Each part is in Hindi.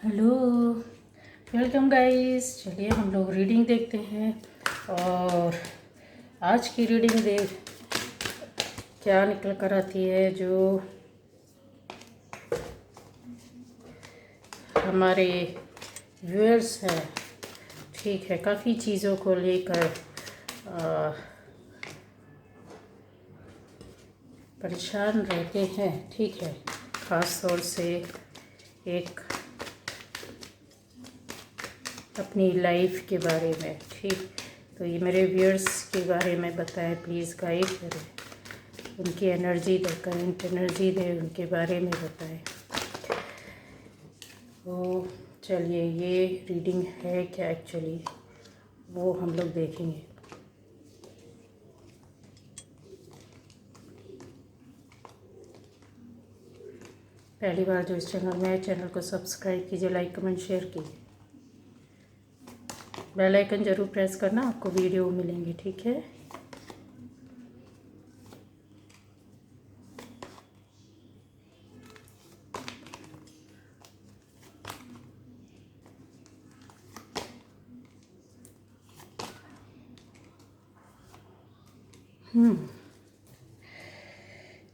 Hello, welcome guys. चलिए हम लोग रीडिंग देखते हैं। और आज की रीडिंग देख क्या निकल कर आती है। जो हमारे व्यूअर्स हैं, ठीक है, काफ़ी चीज़ों को लेकर परेशान रहते हैं, ठीक है। ख़ास तौर से एक अपनी लाइफ के बारे में, ठीक। तो ये मेरे व्यूअर्स के बारे में बताएं, प्लीज़ गाइड करें, उनकी एनर्जी दे, करंट एनर्जी दे, उनके बारे में बताएं। तो चलिए, ये रीडिंग है क्या एक्चुअली, वो हम लोग देखेंगे। पहली बार जो इस चैनल में है, चैनल को सब्सक्राइब कीजिए, लाइक कमेंट शेयर कीजिए, बेल आइकन ज़रूर प्रेस करना, आपको वीडियो मिलेंगे, ठीक है।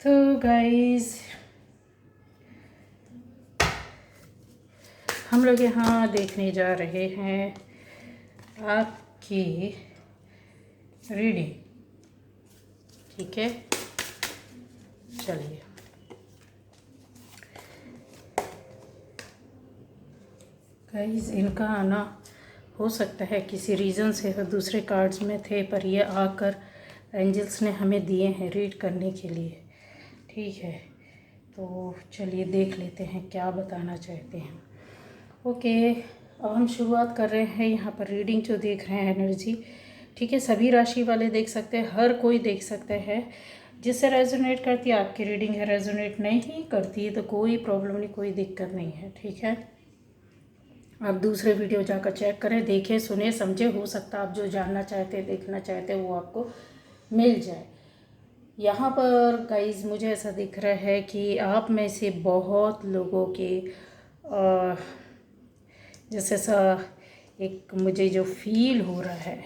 तो गाइस, हम लोग यहाँ देखने जा रहे हैं आपकी रीडिंग, ठीक है। चलिए, गाइस, इनका आना हो सकता है किसी रीज़न से हो, दूसरे कार्ड्स में थे, पर ये आकर एंजल्स ने हमें दिए हैं रीड करने के लिए, ठीक है। तो चलिए देख लेते हैं क्या बताना चाहते हैं। ओके, अब हम शुरुआत कर रहे हैं। यहाँ पर रीडिंग जो देख रहे हैं एनर्जी, ठीक है, सभी राशि वाले देख सकते हैं, हर कोई देख सकते हैं। जिससे रेजोनेट करती है आपकी रीडिंग है, रेजोनेट नहीं करती है तो कोई प्रॉब्लम नहीं, कोई दिक्कत नहीं है, ठीक है। आप दूसरे वीडियो जाकर चेक करें, देखें, सुने, समझे, हो सकता है आप जो जानना चाहते हैं, देखना चाहते हैं, वो आपको मिल जाए। यहाँ पर गाइज मुझे ऐसा दिख रहा है कि आप में से बहुत लोगों के जैसे सा एक मुझे जो फील हो रहा है,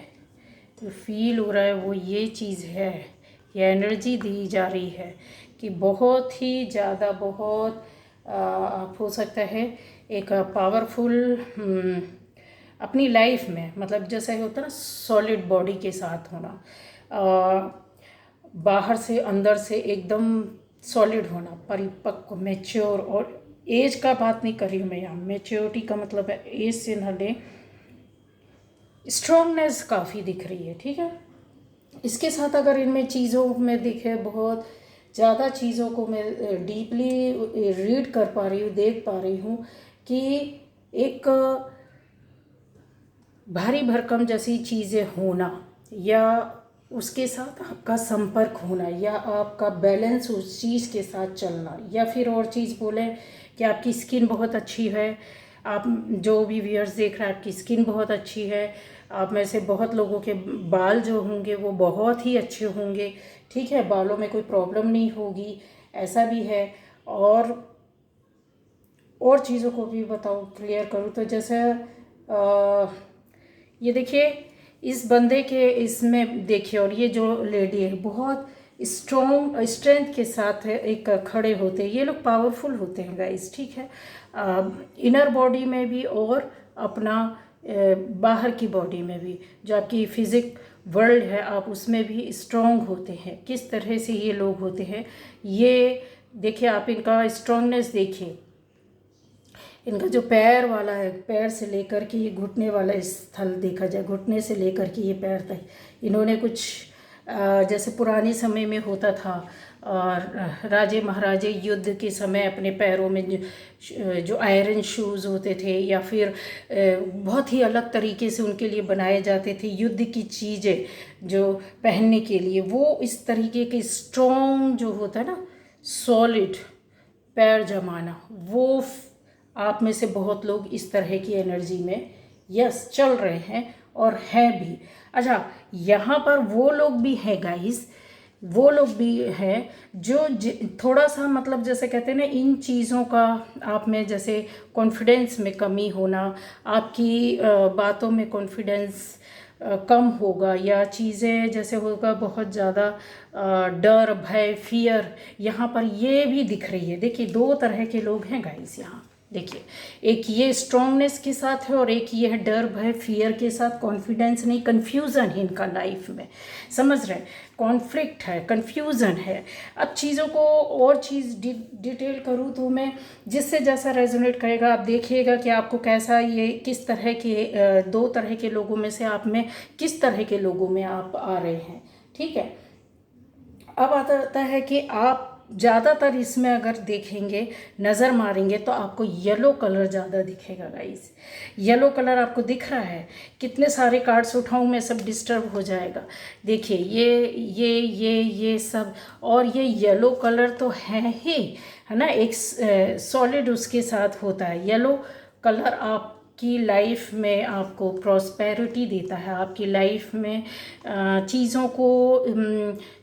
वो ये चीज़ है, ये एनर्जी दी जा रही है कि बहुत ही ज़्यादा, बहुत आप हो सकता है एक पावरफुल अपनी लाइफ में, मतलब जैसे होता है ना सॉलिड बॉडी के साथ होना, बाहर से अंदर से एकदम सॉलिड होना, परिपक्व, मैच्योर। और एज का बात नहीं कर रही हूँ मैं यहाँ, मैच्योरिटी का मतलब है एज से न ले, स्ट्रॉन्गनेस काफ़ी दिख रही है, ठीक है। इसके साथ अगर इनमें चीज़ों में दिखे, बहुत ज़्यादा चीज़ों को मैं डीपली रीड कर पा रही हूँ, देख पा रही हूँ कि एक भारी भरकम जैसी चीज़ें होना, या उसके साथ आपका संपर्क होना, या आपका बैलेंस उस चीज़ के साथ चलना, या फिर और चीज़ बोलें कि आपकी स्किन बहुत अच्छी है। आप जो भी व्यूअर्स देख रहे हैं, आपकी स्किन बहुत अच्छी है। आप में से बहुत लोगों के बाल जो होंगे वो बहुत ही अच्छे होंगे, ठीक है, बालों में कोई प्रॉब्लम नहीं होगी, ऐसा भी है। और चीज़ों को भी बताऊँ, क्लियर करूँ तो जैसे ये देखिए, इस बंदे के इसमें देखिए, और ये जो लेडी है बहुत स्ट्रेंथ के साथ है, एक खड़े होते हैं। ये लोग पावरफुल होते हैं गाइस, ठीक है, इनर बॉडी में भी और अपना बाहर की बॉडी में भी, जो आपकी फिजिक वर्ल्ड है आप उसमें भी स्ट्रॉन्ग होते हैं। किस तरह से ये लोग होते हैं, ये देखिए, आप इनका स्ट्रॉन्गनेस देखिए। इनका जो पैर वाला है, पैर से लेकर के ये घुटने वाला स्थल देखा जाए, घुटने से लेकर के ये पैर तक, इन्होंने कुछ जैसे पुराने समय में होता था, और राजे महाराजे युद्ध के समय अपने पैरों में जो आयरन शूज़ होते थे, या फिर बहुत ही अलग तरीके से उनके लिए बनाए जाते थे युद्ध की चीज़ें जो पहनने के लिए, वो इस तरीके के स्ट्रॉन्ग जो होता है ना, सॉलिड पैर जमाना, वो आप में से बहुत लोग इस तरह की एनर्जी में यस चल रहे हैं और हैं भी। अच्छा, यहाँ पर वो लोग भी हैं गाइस वो लोग भी हैं जो थोड़ा सा मतलब जैसे कहते हैं ना, इन चीज़ों का आप में जैसे कॉन्फिडेंस में कमी होना, आपकी बातों में कॉन्फिडेंस कम होगा, या चीज़ें जैसे होगा बहुत ज़्यादा डर भय फियर यहाँ पर ये भी दिख रही है। देखिए दो तरह के लोग हैं गाइस यहाँ। देखिए एक ये स्ट्रांगनेस के साथ है और एक ये है डर भय फियर के साथ, कॉन्फिडेंस नहीं, कन्फ्यूज़न है इनका लाइफ में, समझ रहे हैं, कॉन्फ्लिक्ट है, कन्फ्यूज़न है। अब चीज़ों को और चीज़ डिटेल करूँ तो मैं, जिससे जैसा रेजोनेट करेगा आप देखिएगा कि आपको कैसा, ये किस तरह के दो तरह के लोगों में से आप में किस तरह के लोगों में आप आ रहे हैं, ठीक है। अब आता है कि आप ज़्यादातर इसमें अगर देखेंगे, नज़र मारेंगे तो आपको येलो कलर ज़्यादा दिखेगा गाइस। येलो कलर आपको दिख रहा है, कितने सारे कार्ड्स उठाऊं मैं सब डिस्टर्ब हो जाएगा। देखिए ये सब, और ये येलो कलर तो है ही, है ना, एक सॉलिड उसके साथ होता है। येलो कलर आपकी लाइफ में आपको प्रॉस्पेरिटी देता है, आपकी लाइफ में चीज़ों को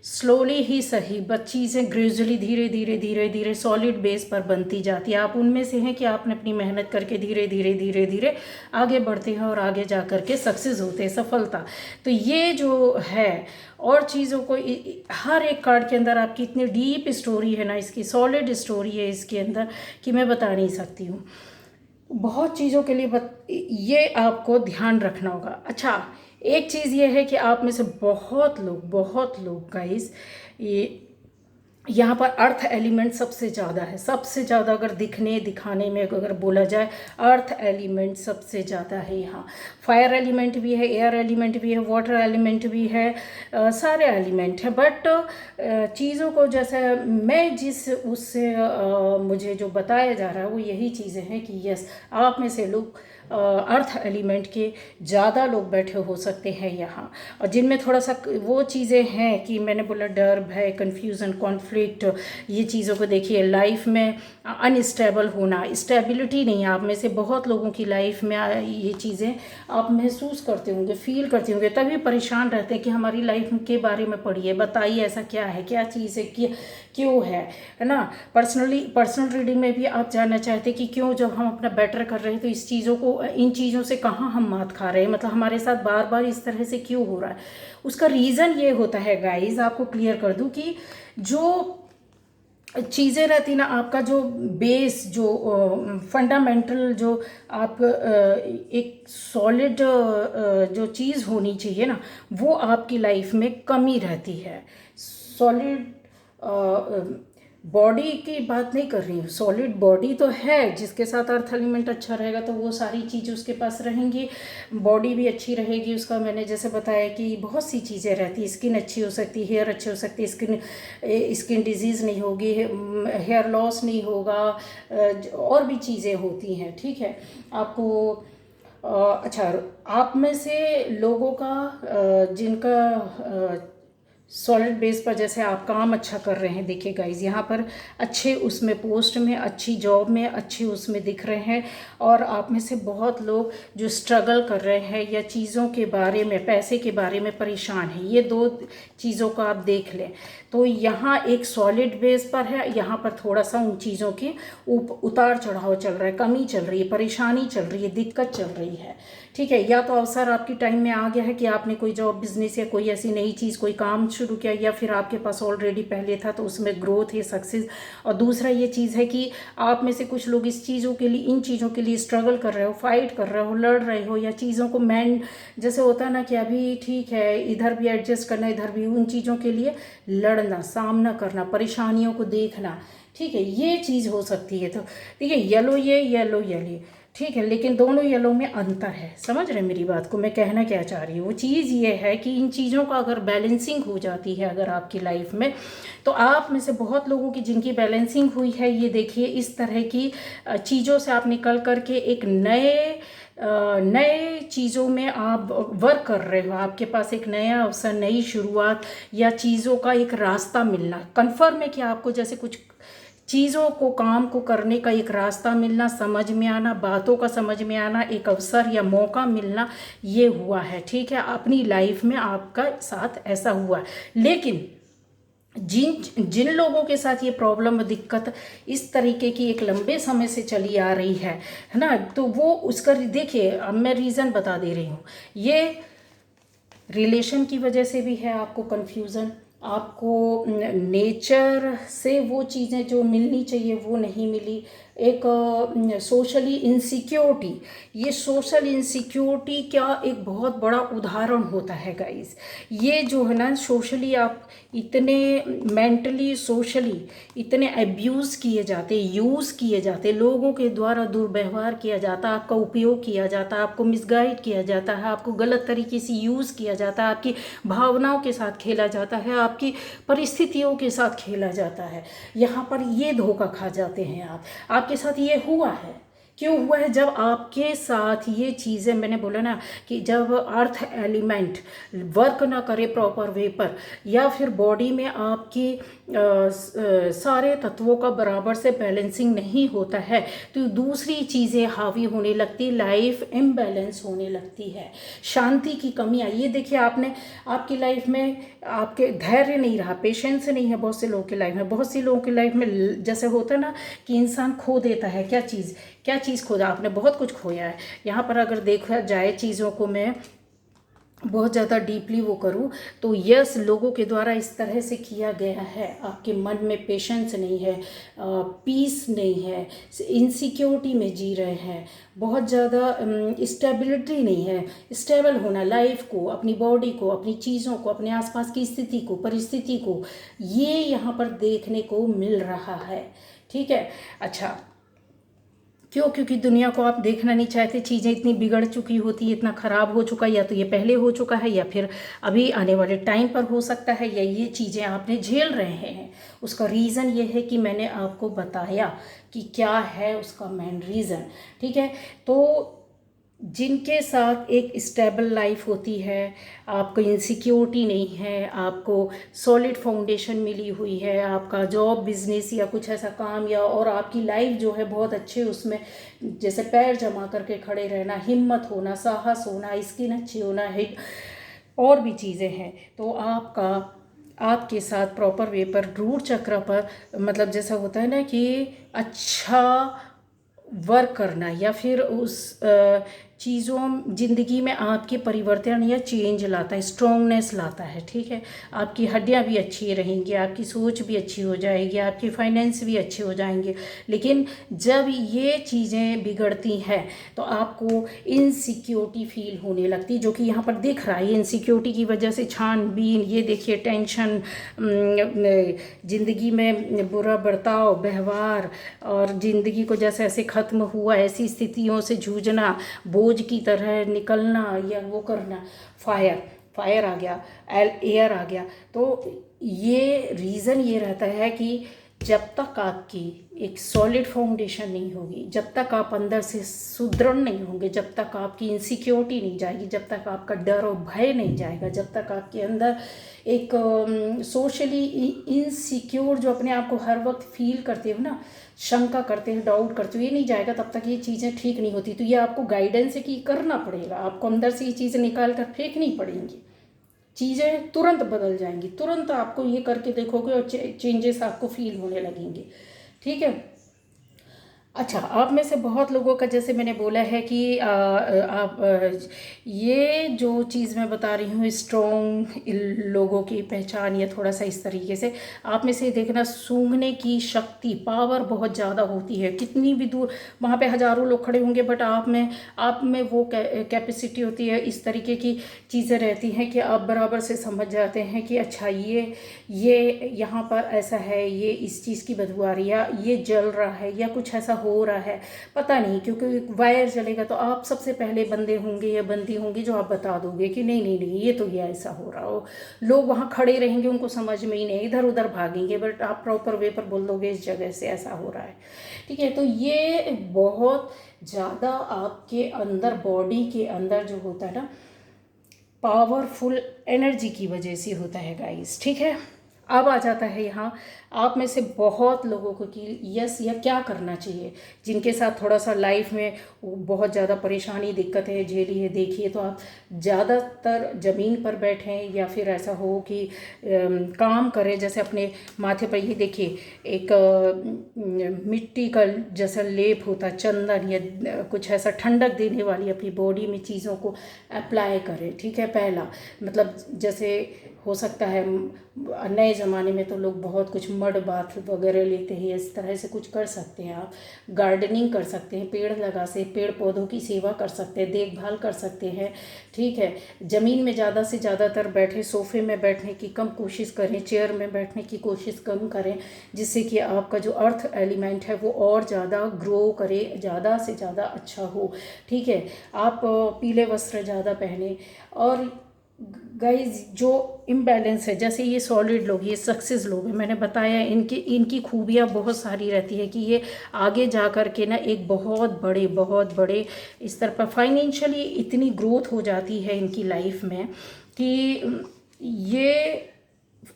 स्लोली ही सही, बट चीज़ें ग्रेजुअली धीरे धीरे धीरे धीरे सॉलिड बेस पर बनती जाती है। आप उनमें से हैं कि आपने अपनी मेहनत करके धीरे धीरे धीरे धीरे आगे बढ़ते हैं और आगे जा कर के सक्सेस होते हैं, सफलता। तो ये जो है, और चीज़ों को हर एक कार्ड के अंदर आपकी इतनी डीप स्टोरी है ना, इसकी सॉलिड स्टोरी है इसके अंदर कि मैं बता नहीं सकती हूँ। बहुत चीज़ों के लिए ये आपको ध्यान रखना होगा। अच्छा एक चीज़ ये है कि आप में से बहुत लोग गाइस, ये यहाँ पर अर्थ एलिमेंट सबसे ज़्यादा है, सबसे ज़्यादा अगर दिखाने में अगर बोला जाए, अर्थ एलिमेंट सबसे ज़्यादा है यहाँ। फायर एलिमेंट भी है, एयर एलिमेंट भी है, वाटर एलिमेंट भी है, सारे एलिमेंट हैं। बट चीज़ों को जैसे मैं जिस उससे मुझे जो बताया जा रहा है वो यही चीज़ें हैं कि यस, आप में से लोग अर्थ एलिमेंट के ज़्यादा लोग बैठे हो सकते हैं यहाँ, और जिनमें थोड़ा सा वो चीज़ें हैं कि मैंने बोला डर भय कन्फ्यूज़न कॉन्फ्लिक्ट, ये चीज़ों को देखिए। लाइफ में अनस्टेबल होना, स्टेबिलिटी नहीं, आप में से बहुत लोगों की लाइफ में ये चीज़ें आप महसूस करते होंगे, फील करते होंगे, तभी परेशान रहते हैं कि हमारी लाइफ के बारे में पढ़िए, बताइए ऐसा क्या है, क्या चीज़ है, क्यों है ना। पर्सनल रीडिंग में भी आप जानना चाहते हैं कि क्यों, जब हम अपना बेटर कर रहे हैं तो इस चीज़ों को, इन चीज़ों से कहाँ हम मात खा रहे हैं, मतलब हमारे साथ बार बार इस तरह से क्यों हो रहा है। उसका रीज़न ये होता है गाइज, आपको क्लियर कर दूं कि जो चीज़ें रहती ना, आपका जो बेस, जो फंडामेंटल, जो आप एक सॉलिड जो चीज़ होनी चाहिए ना, वो आपकी लाइफ में कमी रहती है। सॉलिड बॉडी की बात नहीं कर रही हूँ, सॉलिड बॉडी तो है, जिसके साथ अर्थ एलिमेंट अच्छा रहेगा तो वो सारी चीज़ें उसके पास रहेंगी, बॉडी भी अच्छी रहेगी उसका। मैंने जैसे बताया कि बहुत सी चीज़ें रहती, स्किन अच्छी हो सकती है, हेयर अच्छे हो सकती है, स्किन डिजीज़ नहीं होगी, हेयर लॉस नहीं होगा, और भी चीज़ें होती हैं, ठीक है। आपको अच्छा, आप में से लोगों का जिनका सॉलिड बेस पर जैसे आप काम अच्छा कर रहे हैं, देखिए गाइज यहाँ पर अच्छे उसमें पोस्ट में, अच्छी जॉब में, अच्छे उसमें दिख रहे हैं। और आप में से बहुत लोग जो स्ट्रगल कर रहे हैं या चीज़ों के बारे में, पैसे के बारे में परेशान हैं, ये दो चीज़ों को आप देख लें तो यहाँ एक सॉलिड बेस पर है, यहाँ पर थोड़ा सा उन चीज़ों की उतार चढ़ाव चल रहा है, कमी चल रही है, परेशानी चल रही है, दिक्कत चल रही है, ठीक है। या तो अवसर आपकी टाइम में आ गया है कि आपने कोई जॉब बिजनेस या कोई ऐसी नई चीज़, कोई काम शुरू किया, या फिर आपके पास ऑलरेडी पहले था तो उसमें ग्रोथ है, सक्सेस। और दूसरा ये चीज़ है कि आप में से कुछ लोग इस चीज़ों के लिए, इन चीज़ों के लिए स्ट्रगल कर रहे हो, फाइट कर रहे हो, लड़ रहे हो, या चीज़ों को जैसे होता है ना कि अभी ठीक है, इधर भी एडजस्ट करना, इधर भी, उन चीज़ों के लिए लड़ना, सामना करना, परेशानियों को देखना, ठीक है, ये चीज़ हो सकती है। तो ठीक है, येलो ये ठीक है, लेकिन दोनों येलो में अंतर है, समझ रहे मेरी बात को, मैं कहना क्या चाह रही हूँ। वो चीज़ ये है कि इन चीज़ों का अगर बैलेंसिंग हो जाती है अगर आपकी लाइफ में, तो आप में से बहुत लोगों की जिनकी बैलेंसिंग हुई है, ये देखिए इस तरह की चीज़ों से आप निकल करके एक नए चीज़ों में आप वर्क कर रहे हो, आपके पास एक नया अवसर, नई शुरुआत, या चीज़ों का एक रास्ता मिलना, कन्फर्म है कि आपको जैसे कुछ चीज़ों को, काम को करने का एक रास्ता मिलना, समझ में आना, बातों का समझ में आना, एक अवसर या मौका मिलना, ये हुआ है, ठीक है। अपनी लाइफ में आपका साथ ऐसा हुआ है। लेकिन जिन जिन लोगों के साथ ये प्रॉब्लम दिक्कत इस तरीके की एक लंबे समय से चली आ रही है ना, तो वो उसका देखिए, अब मैं रीज़न बता दे रही हूँ। ये रिलेशन की वजह से भी है आपको कन्फ्यूज़न, आपको नेचर से वो चीज़ें जो मिलनी चाहिए वो नहीं मिली, एक सोशली इनसिक्योरिटी। ये सोशल इनसिक्योरिटी क्या एक बहुत बड़ा उदाहरण होता है गाइस। ये जो है ना, सोशली आप इतने मेंटली सोशली इतने अब्यूज़ किए जाते, यूज़ किए जाते, लोगों के द्वारा दुर्व्यवहार किया जाता, आपका उपयोग किया जाता, आपको मिसगाइड किया जाता है, आपको गलत तरीके से यूज़ किया जाता है, आपकी भावनाओं के साथ खेला जाता है, आपकी परिस्थितियों के साथ खेला जाता है। यहाँ पर ये धोखा खा जाते हैं आप। आपके साथ ये हुआ है, क्यों हुआ है? जब आपके साथ ये चीज़ें, मैंने बोला ना कि जब अर्थ एलिमेंट वर्क ना करे प्रॉपर वे पर, या फिर बॉडी में आपकी सारे तत्वों का बराबर से बैलेंसिंग नहीं होता है, तो दूसरी चीज़ें हावी होने लगती, लाइफ इम्बैलेंस होने लगती है, शांति की कमी आई। ये देखिए, आपने आपकी लाइफ में आपके धैर्य नहीं रहा, पेशेंस नहीं है बहुत से लोगों की लाइफ में। बहुत सी लोगों की लाइफ में जैसे होता है ना कि इंसान खो देता है। क्या चीज़ खोया? आपने बहुत कुछ खोया है। यहाँ पर अगर देखा जाए चीज़ों को, मैं बहुत ज़्यादा डीपली वो करूँ तो यस, लोगों के द्वारा इस तरह से किया गया है, आपके मन में पेशेंस नहीं है, पीस नहीं है, इनसिक्योरिटी में जी रहे हैं, बहुत ज़्यादा स्टेबिलिटी नहीं है। स्टेबल होना, लाइफ को, अपनी बॉडी को, अपनी चीज़ों को, अपने आसपास की स्थिति को, परिस्थिति को, ये यहाँ पर देखने को मिल रहा है। ठीक है, अच्छा, क्यों? क्योंकि दुनिया को आप देखना नहीं चाहते, चीज़ें इतनी बिगड़ चुकी होती है, इतना ख़राब हो चुका है, या तो ये पहले हो चुका है या फिर अभी आने वाले टाइम पर हो सकता है, या ये चीज़ें आपने झेल रहे हैं। उसका रीज़न ये है कि मैंने आपको बताया कि क्या है उसका मेन रीज़न। ठीक है, तो जिनके साथ एक स्टेबल लाइफ होती है, आपको इनसिक्योरिटी नहीं है, आपको सॉलिड फाउंडेशन मिली हुई है, आपका जॉब, बिजनेस या कुछ ऐसा काम, या और आपकी लाइफ जो है बहुत अच्छे, उसमें जैसे पैर जमा करके खड़े रहना, हिम्मत होना, साहस होना, स्किन अच्छी होना है, और भी चीज़ें हैं, तो आपके साथ प्रॉपर वे पर रूट चक्र पर, मतलब जैसा होता है ना कि अच्छा वर्क करना, या फिर उस चीज़ों ज़िंदगी में आपके परिवर्तन या चेंज लाता है, स्ट्रॉन्गनेस लाता है। ठीक है, आपकी हड्डियां भी अच्छी रहेंगी, आपकी सोच भी अच्छी हो जाएगी, आपकी फाइनेंस भी अच्छे हो जाएंगे। लेकिन जब ये चीज़ें बिगड़ती हैं तो आपको इनसिक्योरिटी फील होने लगती, जो कि यहाँ पर दिख रहा है। इनसिक्योरिटी की वजह से छानबीन, ये देखिए, टेंशन, ज़िंदगी में बुरा बर्ताव, व्यवहार, और ज़िंदगी को जैसे ऐसे ख़त्म हुआ ऐसी स्थितियों से जूझना, बोझ की तरह निकलना, या वो करना, फायर आ गया, एयर आ गया। तो ये रीज़न ये रहता है कि जब तक आपकी एक सॉलिड फाउंडेशन नहीं होगी, जब तक आप अंदर से सुदृढ़ नहीं होंगे, जब तक आपकी इनसिक्योरिटी नहीं जाएगी, जब तक आपका डर और भय नहीं जाएगा, जब तक आपके अंदर एक सोशली इनसिक्योर, जो अपने आप को हर वक्त फील करते हो ना, शंका करते हो, डाउट करते हो, ये नहीं जाएगा, तब तक ये चीज़ें ठीक नहीं होती। तो ये आपको गाइडेंस है कि करना पड़ेगा, आपको अंदर से ये चीज़ें निकाल कर फेंकनी पड़ेंगी, चीज़ें तुरंत बदल जाएंगी, तुरंत आपको ये करके देखोगे और चेंजेस आपको फील होने लगेंगे। ठीक है, अच्छा, आप में से बहुत लोगों का, जैसे मैंने बोला है कि ये जो चीज़ मैं बता रही हूँ, स्ट्रॉन्ग लोगों की पहचान, या थोड़ा सा इस तरीके से आप में से देखना, सूंघने की शक्ति, पावर बहुत ज़्यादा होती है। कितनी भी दूर, वहाँ पे हज़ारों लोग खड़े होंगे, बट आप में वो कैपेसिटी होती है, इस तरीके की चीज़ें रहती हैं कि आप बराबर से समझ जाते हैं कि अच्छा, ये यहाँ पर ऐसा है, ये इस चीज़ की बदबू आ रही है, ये जल रहा है, या कुछ ऐसा हो रहा है, पता नहीं, क्योंकि वायर जलेगा तो आप सबसे पहले बंदे होंगे या बंदी होंगी जो आप बता दोगे कि नहीं नहीं नहीं, ये तो ये ऐसा हो रहा हो। लोग वहाँ खड़े रहेंगे, उनको समझ में ही नहीं, इधर उधर भागेंगे, बट आप प्रॉपर वे पर बोल दोगे इस जगह से ऐसा हो रहा है। ठीक है, तो ये बहुत ज़्यादा आपके अंदर, बॉडी के अंदर जो होता है ना, पावरफुल एनर्जी की वजह से होता है गाइस। ठीक है, अब आ जाता है यहाँ आप में से बहुत लोगों को कि यस या क्या करना चाहिए, जिनके साथ थोड़ा सा लाइफ में बहुत ज़्यादा परेशानी दिक्कतें झेली है। देखिए तो आप ज़्यादातर ज़मीन पर बैठें या फिर ऐसा हो कि काम करें, जैसे अपने माथे पर ये देखिए एक मिट्टी का जैसा लेप होता है, चंदन या कुछ ऐसा ठंडक देने वाली अपनी बॉडी में चीज़ों को अप्लाई करें। ठीक है, पहला मतलब जैसे हो सकता है नए ज़माने में तो लोग बहुत कुछ मड बाथ वगैरह लेते हैं, इस तरह से कुछ कर सकते हैं। आप गार्डनिंग कर सकते हैं, पेड़ लगा से पेड़ पौधों की सेवा कर सकते हैं, देखभाल कर सकते हैं। ठीक है, ज़मीन में ज़्यादा से ज़्यादातर बैठे, सोफ़े में बैठने की कम कोशिश करें, चेयर में बैठने की कोशिश कम करें, जिससे कि आपका जो अर्थ एलिमेंट है वो और ज़्यादा ग्रो करे, ज़्यादा से ज़्यादा अच्छा हो। ठीक है, आप पीले वस्त्र ज़्यादा पहने। और गाइज जो इम्बैलेंस है, जैसे ये सॉलिड लोग, ये सक्सेस लोग हैं, मैंने बताया इनकी खूबियाँ बहुत सारी रहती है कि ये आगे जा कर के ना एक बहुत बड़े स्तर पर फाइनेंशियली इतनी ग्रोथ हो जाती है इनकी लाइफ में कि ये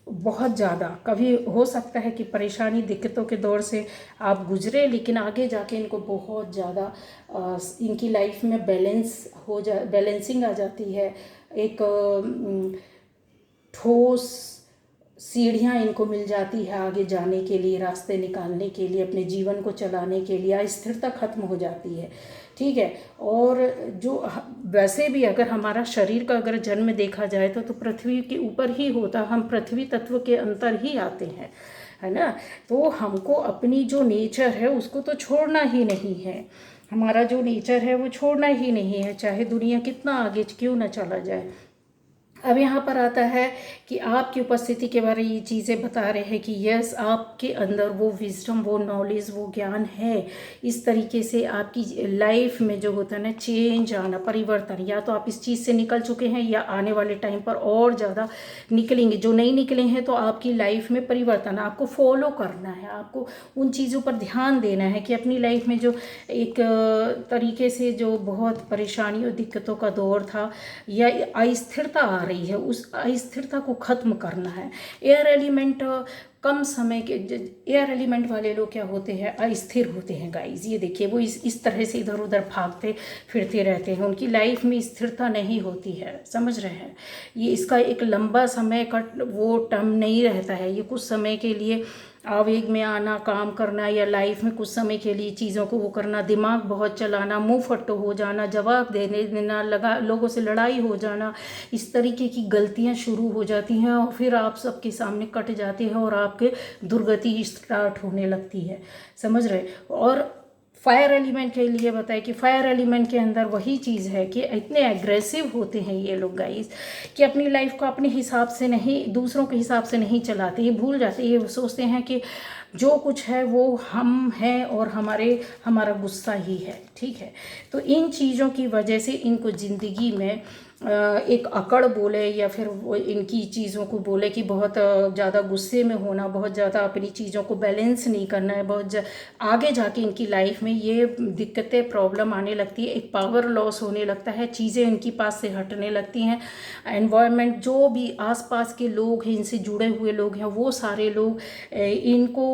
बहुत ज़्यादा, कभी हो सकता है कि परेशानी दिक्कतों के दौर से आप गुजरे, लेकिन आगे जाके इनको बहुत ज़्यादा इनकी लाइफ में बैलेंसिंग आ जाती है। एक ठोस सीढ़ियाँ इनको मिल जाती है आगे जाने के लिए, रास्ते निकालने के लिए, अपने जीवन को चलाने के लिए। अस्थिरता खत्म हो जाती है। ठीक है, और जो वैसे भी अगर हमारा शरीर का अगर जन्म देखा जाए तो पृथ्वी के ऊपर ही होता, हम पृथ्वी तत्व के अंतर ही आते हैं, है ना। तो हमको अपनी जो नेचर है उसको तो छोड़ना ही नहीं है, हमारा जो नेचर है वो छोड़ना ही नहीं है, चाहे दुनिया कितना आगे क्यों ना चला जाए। अब यहाँ पर आता है कि आपकी उपस्थिति के बारे में ये चीज़ें बता रहे हैं कि यस, आपके अंदर वो विजडम, वो नॉलेज, वो ज्ञान है। इस तरीके से आपकी लाइफ में जो होता है ना चेंज आना, परिवर्तन, या तो आप इस चीज़ से निकल चुके हैं या आने वाले टाइम पर और ज़्यादा निकलेंगे। जो नहीं निकले हैं तो आपकी लाइफ में परिवर्तन आपको फॉलो करना है, आपको उन चीज़ों पर ध्यान देना है कि अपनी लाइफ में जो एक तरीके से जो बहुत परेशानियों दिक्कतों का दौर था या अस्थिरता आ रही है, उस अस्थिरता को ख़त्म करना है। एयर एलिमेंट कम समय के एयर एलिमेंट वाले लोग क्या होते हैं, अस्थिर होते हैं गाइज। ये देखिए वो इस तरह से इधर उधर भागते फिरते रहते हैं, उनकी लाइफ में स्थिरता नहीं होती है, समझ रहे हैं। ये इसका एक लंबा समय का वो टर्म नहीं रहता है, ये कुछ समय के लिए आवेग में आना, काम करना, या लाइफ में कुछ समय के लिए चीज़ों को वो करना, दिमाग बहुत चलाना, मुंह फट्टो हो जाना, जवाब देना, लोगों से लड़ाई हो जाना, इस तरीके की गलतियां शुरू हो जाती हैं और फिर आप सबके सामने कट जाते हैं और आपके दुर्गति स्टार्ट होने लगती है, समझ रहे। और फायर एलिमेंट के लिए बताए कि फायर एलिमेंट के अंदर वही चीज़ है कि इतने एग्रेसिव होते हैं ये लोग गाइस कि अपनी लाइफ को अपने हिसाब से नहीं, दूसरों के हिसाब से नहीं चलाते, ये भूल जाते, ये सोचते हैं कि जो कुछ है वो हम हैं और हमारा गुस्सा ही है। ठीक है, तो इन चीज़ों की वजह से इनको ज़िंदगी में एक अकड़ बोले या फिर वो इनकी चीज़ों को बोले कि बहुत ज़्यादा गुस्से में होना, बहुत ज़्यादा अपनी चीज़ों को बैलेंस नहीं करना है, बहुत आगे जाके इनकी लाइफ में ये दिक्कतें प्रॉब्लम आने लगती है, एक पावर लॉस होने लगता है, चीज़ें इनके पास से हटने लगती हैं। एनवायरनमेंट, जो भी आसपास के लोग हैं, इनसे जुड़े हुए लोग हैं, वो सारे लोग इनको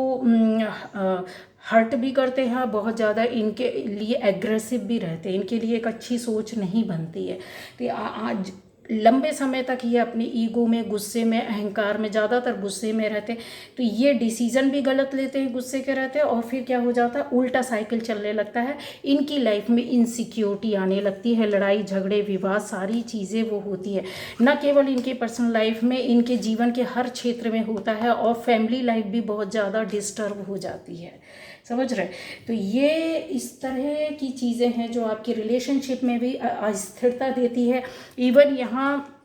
हर्ट भी करते हैं, बहुत ज़्यादा इनके लिए एग्रेसिव भी रहते हैं, इनके लिए एक अच्छी सोच नहीं बनती है। तो आज लंबे समय तक ये अपने ईगो में, गुस्से में, अहंकार में, ज़्यादातर गुस्से में रहते हैं, तो ये डिसीज़न भी गलत लेते हैं, गुस्से के रहते हैं, और फिर क्या हो जाता है, उल्टा साइकिल चलने लगता है, इनकी लाइफ में इनसिक्योरिटी आने लगती है, लड़ाई झगड़े विवाद सारी चीज़ें वो होती है। न केवल इनके पर्सनल लाइफ में, इनके जीवन के हर क्षेत्र में होता है, और फैमिली लाइफ भी बहुत ज़्यादा डिस्टर्ब हो जाती है, समझ रहे। तो ये इस तरह की चीज़ें हैं जो आपकी रिलेशनशिप में भी अस्थिरता देती है। इवन यहाँ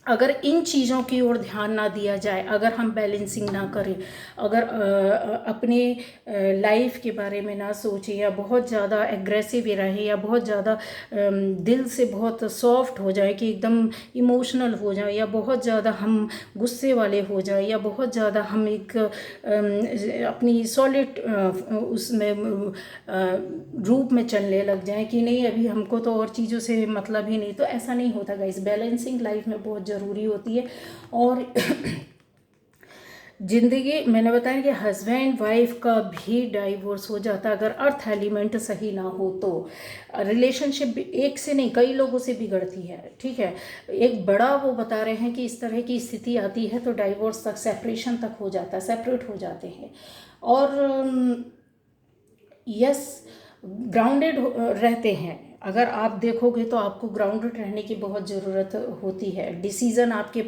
अगर इन चीज़ों की ओर ध्यान ना दिया जाए, अगर हम बैलेंसिंग ना करें, अगर अपने लाइफ के बारे में ना सोचें, या बहुत ज़्यादा एग्रेसिव रहे, या बहुत ज़्यादा दिल से बहुत सॉफ्ट हो जाए कि एकदम इमोशनल हो जाए, या बहुत ज़्यादा हम गुस्से वाले हो जाए, या बहुत ज़्यादा हम एक अपनी सॉलिड उसमें रूप में चलने लग जाए कि नहीं अभी हमको तो और चीज़ों से मतलब ही नहीं, तो ऐसा नहीं होता गाइस। बैलेंसिंग लाइफ में बहुत ज़रूरी होती है। और जिंदगी, मैंने बताया कि हस्बैंड वाइफ का भी डाइवोर्स हो जाता है अगर अर्थ एलिमेंट सही ना हो तो। रिलेशनशिप भी एक से नहीं कई लोगों से बिगड़ती है, ठीक है। एक बड़ा वो बता रहे हैं कि इस तरह की स्थिति आती है तो डाइवोर्स तक, सेपरेशन तक हो जाता है, सेपरेट हो जाते हैं। और यस, ग्राउंडेड रहते हैं। अगर आप देखोगे तो आपको ग्राउंडेड रहने की बहुत ज़रूरत होती है। डिसीज़न आपके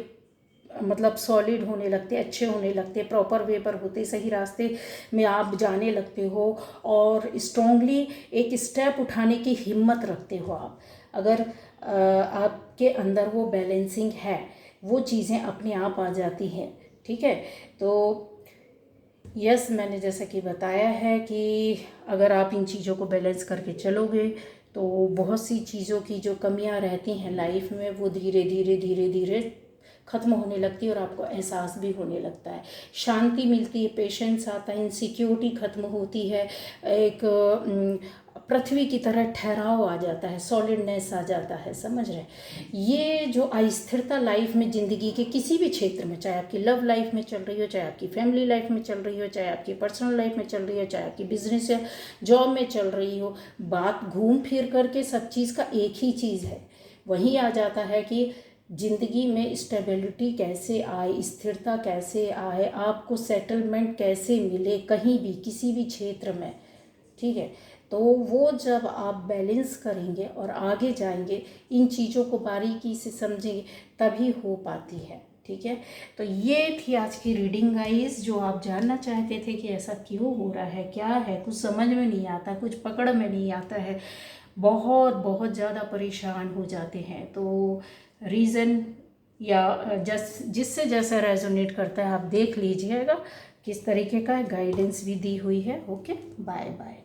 मतलब सॉलिड होने लगते, अच्छे होने लगते, प्रॉपर वे पर होते, सही रास्ते में आप जाने लगते हो और स्ट्रांगली एक स्टेप उठाने की हिम्मत रखते हो आप। अगर आपके अंदर वो बैलेंसिंग है, वो चीज़ें अपने आप आ जाती हैं, ठीक है। तो यस, मैंने जैसा कि बताया है कि अगर आप इन चीज़ों को बैलेंस करके चलोगे तो बहुत सी चीज़ों की जो कमियां रहती हैं लाइफ में वो धीरे धीरे धीरे धीरे ख़त्म होने लगती है और आपको एहसास भी होने लगता है, शांति मिलती है, पेशेंस आता है, इनसिक्योरिटी ख़त्म होती है, एक पृथ्वी की तरह ठहराव आ जाता है, सॉलिडनेस आ जाता है, समझ रहे। ये जो अस्थिरता लाइफ में, ज़िंदगी के किसी भी क्षेत्र में, चाहे आपकी लव लाइफ में चल रही हो, चाहे आपकी फैमिली लाइफ में चल रही हो, चाहे आपकी पर्सनल लाइफ में चल रही हो, चाहे आपकी बिजनेस या जॉब में चल रही हो, बात घूम फिर करके सब चीज़ का एक ही चीज़ है, वही आ जाता है कि ज़िंदगी में स्टेबिलिटी कैसे आए, स्थिरता कैसे आए, आपको सेटलमेंट कैसे मिले कहीं भी किसी भी क्षेत्र में, ठीक है। तो वो जब आप बैलेंस करेंगे और आगे जाएंगे, इन चीज़ों को बारीकी से समझेंगे, तभी हो पाती है, ठीक है। तो ये थी आज की रीडिंग गाइस, जो आप जानना चाहते थे कि ऐसा क्यों हो रहा है, क्या है, कुछ समझ में नहीं आता, कुछ पकड़ में नहीं आता है, बहुत बहुत ज़्यादा परेशान हो जाते हैं। तो रीज़न या जिससे जैसा रेजोनेट करता है आप देख लीजिएगा, किस तरीके का गाइडेंस भी दी हुई है। Okay, bye bye.